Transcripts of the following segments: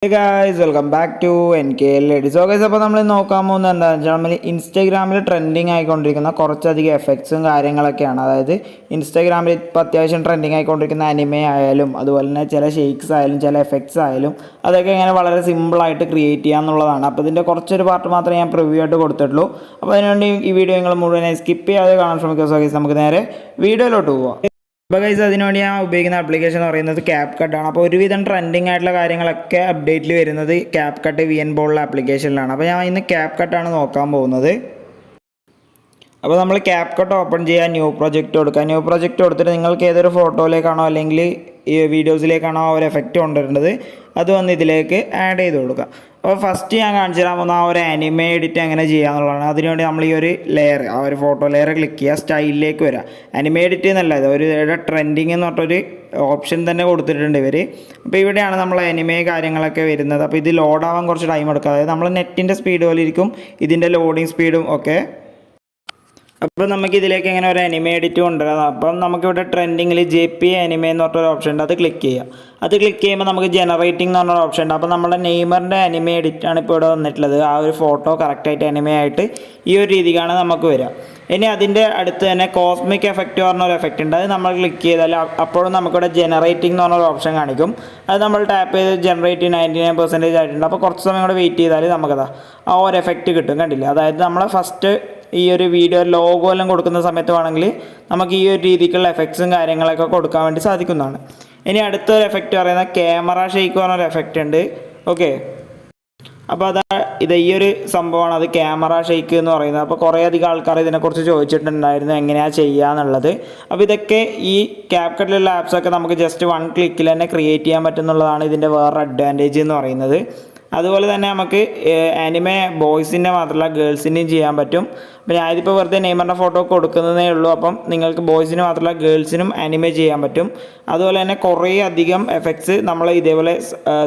Hey guys, welcome back to NKL EDITS. So guys, അപ്പോൾ നമ്മൾ നോക്കാൻ പോകുന്നത് എന്താണെന്ന് വെച്ചാൽ നമ്മൾ ഇൻസ്റ്റാഗ്രാമിൽ ട്രെൻഡിങ് ആയിക്കൊണ്ടിരിക്കുന്ന കുറച്ചധികം എഫക്ട്സും കാര്യങ്ങളൊക്കെയാണ്. അതായത് ഇൻസ്റ്റാഗ്രാമിൽ ഇപ്പോൾ അത്യാവശ്യം ട്രെൻഡിങ് ആയിക്കൊണ്ടിരിക്കുന്ന അനിമേ ആയാലും അതുപോലെ തന്നെ ചില ഷെയ്ക്സ് ആയാലും ചില എഫക്ട്സ് ആയാലും അതൊക്കെ ഇങ്ങനെ വളരെ സിമ്പിളായിട്ട് ക്രിയേറ്റ് ചെയ്യുക എന്നുള്ളതാണ്. അപ്പോൾ ഇതിൻ്റെ കുറച്ചൊരു പാർട്ട് മാത്രമേ ഞാൻ പ്രിവ്യൂ ആയിട്ട് കൊടുത്തിട്ടുള്ളൂ. അപ്പോൾ അതിനുവേണ്ടി ഈ വീഡിയോ നിങ്ങൾ മുഴുവനായി സ്കിപ്പ് ചെയ്യാതെ കാണാൻ ശ്രമിക്കുക. സോ ഗൈസ്, നമുക്ക് നേരെ വീഡിയോയിലോട്ട് പോവാം. അപ്പോൾ ഗൈസ്, അതിനുവേണ്ടി ഞാൻ ഉപയോഗിക്കുന്ന ആപ്ലിക്കേഷൻ എന്ന് പറയുന്നത് ക്യാപ് കട്ടാണ്. അപ്പോൾ ഒരുവിധം ട്രെൻഡിങ് ആയിട്ടുള്ള കാര്യങ്ങളൊക്കെ അപ്ഡേറ്റിൽ വരുന്നത് ക്യാപ് കട്ട് VN പോലുള്ള ആപ്ലിക്കേഷനിലാണ്. അപ്പോൾ ഞാൻ ഇന്ന് ക്യാപ് കട്ടാണ് നോക്കാൻ പോകുന്നത്. അപ്പോൾ നമ്മൾ ക്യാപ് കട്ട് ഓപ്പൺ ചെയ്യുക, ന്യൂ പ്രൊജക്റ്റ് കൊടുക്കുക. ന്യൂ പ്രൊജക്റ്റ് കൊടുത്തിട്ട് നിങ്ങൾക്ക് ഏതൊരു ഫോട്ടോയിലേക്കാണോ അല്ലെങ്കിൽ ഈ വീഡിയോസിലേക്കാണോ ആ ഒരു എഫക്റ്റ് കൊണ്ടുവരേണ്ടത് അത് വന്ന് ഇതിലേക്ക് ആഡ് ചെയ്ത് കൊടുക്കുക. അപ്പോൾ ഫസ്റ്റ് ഞാൻ കാണിച്ചു തരാൻ പോകുന്ന ആ ഒരു അനിമേ എഡിറ്റ് എങ്ങനെ ചെയ്യാന്നുള്ളതാണ്. അതിനുവേണ്ടി നമ്മൾ ഈ ഒരു ലെയർ, ആ ഒരു ഫോട്ടോ ലെയർ ക്ലിക്ക് ചെയ്യുക, സ്റ്റൈലിലേക്ക് വരിക. അനിമേ എഡിറ്റ് എന്നല്ല, ഇത് ഒരു ട്രെൻഡിങ് എന്ന് പറഞ്ഞൊരു ഓപ്ഷൻ തന്നെ കൊടുത്തിട്ടുണ്ട് ഇവർ. അപ്പോൾ ഇവിടെയാണ് നമ്മൾ അനിമേ കാര്യങ്ങളൊക്കെ വരുന്നത്. അപ്പോൾ ഇത് ലോഡാവാൻ കുറച്ച് ടൈം എടുക്കുക. അതായത് നമ്മൾ നെറ്റിൻ്റെ സ്പീഡ് പോലെ ഇരിക്കും ഇതിൻ്റെ ലോഡിങ് സ്പീഡും ഒക്കെ. അപ്പോൾ നമുക്ക് ഇതിലേക്ക് എങ്ങനെ ഒരു അനിമേ എഡിറ്റ് കൊണ്ടുവരാം. അപ്പം നമുക്കിവിടെ ട്രെൻഡിങ്ങിൽ JP അനിമേ എന്ന് പറഞ്ഞൊരു ഓപ്ഷൻ ഉണ്ട്, അത് ക്ലിക്ക് ചെയ്യുക. അത് ക്ലിക്ക് ചെയ്യുമ്പോൾ നമുക്ക് ജനറേറ്റിംഗ് എന്ന് പറഞ്ഞൊരു ഓപ്ഷൻ ഉണ്ട്. അപ്പോൾ നമ്മുടെ നെയ്മറിൻ്റെ അനിമേ എഡിറ്റാണ് ഇപ്പോൾ ഇവിടെ വന്നിട്ടുള്ളത്. ആ ഒരു ഫോട്ടോ കറക്റ്റായിട്ട് അനിമേ ആയിട്ട് ഈ ഒരു രീതിക്കാണ് നമുക്ക് വരിക. ഇനി അതിൻ്റെ അടുത്ത് തന്നെ കോസ്മിക് എഫക്റ്റ് പറഞ്ഞൊരു എഫക്റ്റ് ഉണ്ട്, അത് നമ്മൾ ക്ലിക്ക് ചെയ്താൽ അപ്പോഴും നമുക്കിവിടെ ജനറേറ്റിംഗ് എന്ന് പറഞ്ഞൊരു ഓപ്ഷൻ കാണിക്കും. അത് നമ്മൾ ടാപ്പ് ചെയ്ത് ജനറേറ്റ് 99% ആയിട്ടുണ്ട്. അപ്പോൾ കുറച്ച് സമയം കൂടെ വെയിറ്റ് ചെയ്താൽ നമുക്കതാ ആ ഒരു എഫക്റ്റ് കിട്ടും. കണ്ടില്ല? അതായത് നമ്മൾ ഫസ്റ്റ് ഈ ഒരു വീഡിയോ ലോഗോ എല്ലാം കൊടുക്കുന്ന സമയത്ത് വേണമെങ്കിൽ നമുക്ക് ഈ ഒരു രീതിക്കുള്ള എഫക്ട്സും കാര്യങ്ങളൊക്കെ കൊടുക്കാൻ വേണ്ടി സാധിക്കുന്നതാണ്. ഇനി അടുത്തൊരു എഫക്റ്റ് പറയുന്നത് ക്യാമറ ഷെയ്ക്ക് പറഞ്ഞൊരു എഫക്റ്റ് ഉണ്ട്. ഓക്കെ, അപ്പോൾ ഇത് ഈ ഒരു സംഭവമാണ്, അത് ക്യാമറ ഷെയ്ക്ക് എന്ന് പറയുന്നത്. അപ്പോൾ കുറേ അധികം ആൾക്കാർ ഇതിനെക്കുറിച്ച് ചോദിച്ചിട്ടുണ്ടായിരുന്നു എങ്ങനെയാണ് ചെയ്യുക എന്നുള്ളത്. അപ്പോൾ ഇതൊക്കെ ഈ ക്യാപ് കട്ടിലുള്ള ആപ്സൊക്കെ നമുക്ക് ജസ്റ്റ് 1 ക്ലിക്കിൽ തന്നെ ക്രിയേറ്റ് ചെയ്യാൻ പറ്റുന്നുള്ളതാണ് ഇതിൻ്റെ വേറെ അഡ്വാൻറ്റേജ് എന്ന് പറയുന്നത്. അതുപോലെ തന്നെ നമുക്ക് ആനിമേ ബോയ്സിൻ്റെ മാത്രമല്ല ഗേൾസിൻ്റെയും ചെയ്യാൻ പറ്റും. അപ്പോൾ ഞാനിതിപ്പോൾ വെറുതെ നെയ്മറിൻ്റെ ഫോട്ടോ കൊടുക്കുന്നതേ ഉള്ളൂ. അപ്പം നിങ്ങൾക്ക് ബോയ്സിന് മാത്രമല്ല ഗേൾസിനും ആനിമേ ചെയ്യാൻ പറ്റും. അതുപോലെ തന്നെ കുറേ അധികം എഫക്ട്സ് നമ്മൾ ഇതേപോലെ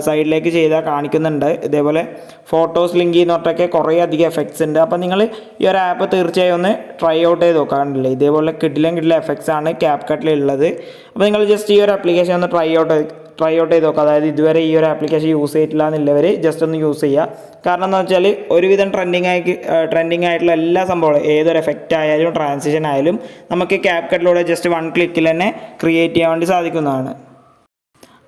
സൈഡിലേക്ക് ചെയ്താൽ കാണിക്കുന്നുണ്ട്. ഇതേപോലെ ഫോട്ടോസ് ലിങ്ക് ചെയ്യുന്നതൊക്കെ കുറേ അധികം എഫക്ട്സ് ഉണ്ട്. അപ്പോൾ നിങ്ങൾ ഈ ഒരു ആപ്പ് തീർച്ചയായും ഒന്ന് ട്രൈ ഔട്ട് ചെയ്ത് നോക്കാറുണ്ടല്ലേ. ഇതേപോലെ കിടിലം എഫക്ട്സ് ആണ് ക്യാപ് കട്ടിലുള്ളത്. അപ്പോൾ നിങ്ങൾ ജസ്റ്റ് ഈ ഒരു ആപ്ലിക്കേഷൻ ഒന്ന് ട്രൈ ഔട്ട് ചെയ്ത് നോക്കുക. അതായത് ഇതുവരെ ഈ ഒരു ആപ്ലിക്കേഷൻ യൂസ് ചെയ്തിട്ടില്ല എന്നുള്ളവർ ജസ്റ്റ് ഒന്ന് യൂസ് ചെയ്യുക. കാരണം എന്താ വെച്ചാൽ ഒരുവിധം ട്രെൻഡിങ് ആയിട്ടുള്ള എല്ലാ സംഭവങ്ങളും ഏതൊരു എഫക്റ്റ് ആയാലും ട്രാൻസിഷൻ ആയാലും നമുക്ക് ക്യാപ് കട്ടിലൂടെ ജസ്റ്റ് 1 ക്ലിക്കിൽ തന്നെ ക്രിയേറ്റ് ചെയ്യാൻ വേണ്ടി സാധിക്കുന്നതാണ്.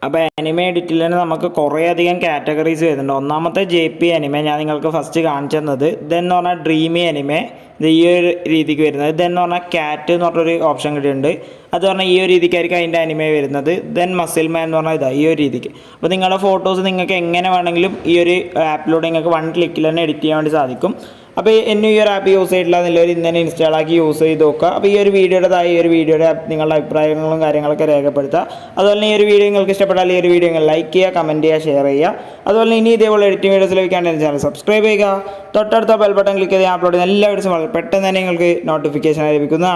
അപ്പോൾ അനിമേ എഡിറ്റിൽ തന്നെ നമുക്ക് കുറേ അധികം കാറ്റഗറീസ് വരുന്നുണ്ട്. ഒന്നാമത്തെ JP അനിമേ ഞാൻ നിങ്ങൾക്ക് ഫസ്റ്റ് കാണിച്ചു തന്നത്. ദെൻ എന്ന് പറഞ്ഞാൽ ഡ്രീമി അനിമേ, ഇത് ഈ ഒരു രീതിക്ക് വരുന്നത്. ദെൻ എന്ന് പറഞ്ഞാൽ കാറ്റ് എന്ന് പറഞ്ഞൊരു ഓപ്ഷൻ കിട്ടിയിട്ടുണ്ട്. അത് പറഞ്ഞാൽ ഈ ഒരു രീതിക്കായിരിക്കും അതിൻ്റെ അനിമേ വരുന്നത്. ദെൻ മസിൽ മാൻ എന്ന് പറഞ്ഞാൽ ഈ ഒരു രീതിക്ക്. അപ്പോൾ നിങ്ങളുടെ ഫോട്ടോസ് നിങ്ങൾക്ക് എങ്ങനെ വേണമെങ്കിലും ഈ ഒരു ആപ്പിലൂടെ നിങ്ങൾക്ക് 1 ക്ലിക്കിൽ തന്നെ എഡിറ്റ് ചെയ്യാൻ വേണ്ടി സാധിക്കും. അപ്പോൾ എന്നും ഈ ഒരു ആപ്പ് യൂസ് ചെയ്തിട്ടില്ല എന്നുള്ളവർ ഇന്ന് തന്നെ ഇൻസ്റ്റാൾ ആക്കി യൂസ് ചെയ്ത് നോക്കുക. അപ്പോൾ ഈ ഒരു വീഡിയോയുടെ നിങ്ങളുടെ അഭിപ്രായങ്ങളും കാര്യങ്ങളൊക്കെ രേഖപ്പെടുത്തുക. അതുപോലെ തന്നെ ഈ ഒരു വീഡിയോ നിങ്ങൾക്ക് ഇഷ്ടപ്പെട്ടാൽ ഈ ഒരു വീഡിയോ നിങ്ങൾ ലൈക്ക് ചെയ്യുക, കമൻറ്റ് ചെയ്യുക, ഷെയർ ചെയ്യുക. അതുപോലെ ഇനി ഇതേപോലെ എഡിറ്റിംഗ് വീഡിയോസ് ലഭിക്കാൻ എൻ്റെ ചാനൽ സബ്സ്ക്രൈബ് ചെയ്യുക. തൊട്ടടുത്ത ബെൽ ബട്ടൺ ക്ലിക്ക് ചെയ്ത് ഞാൻ അപ്ലോഡ് ചെയ്യുന്ന എല്ലാ വീഡിയോസും വളരെ പെട്ടെന്ന് തന്നെ നിങ്ങൾക്ക് നോട്ടിഫിക്കേഷൻ ലഭിക്കുന്നതാണ്.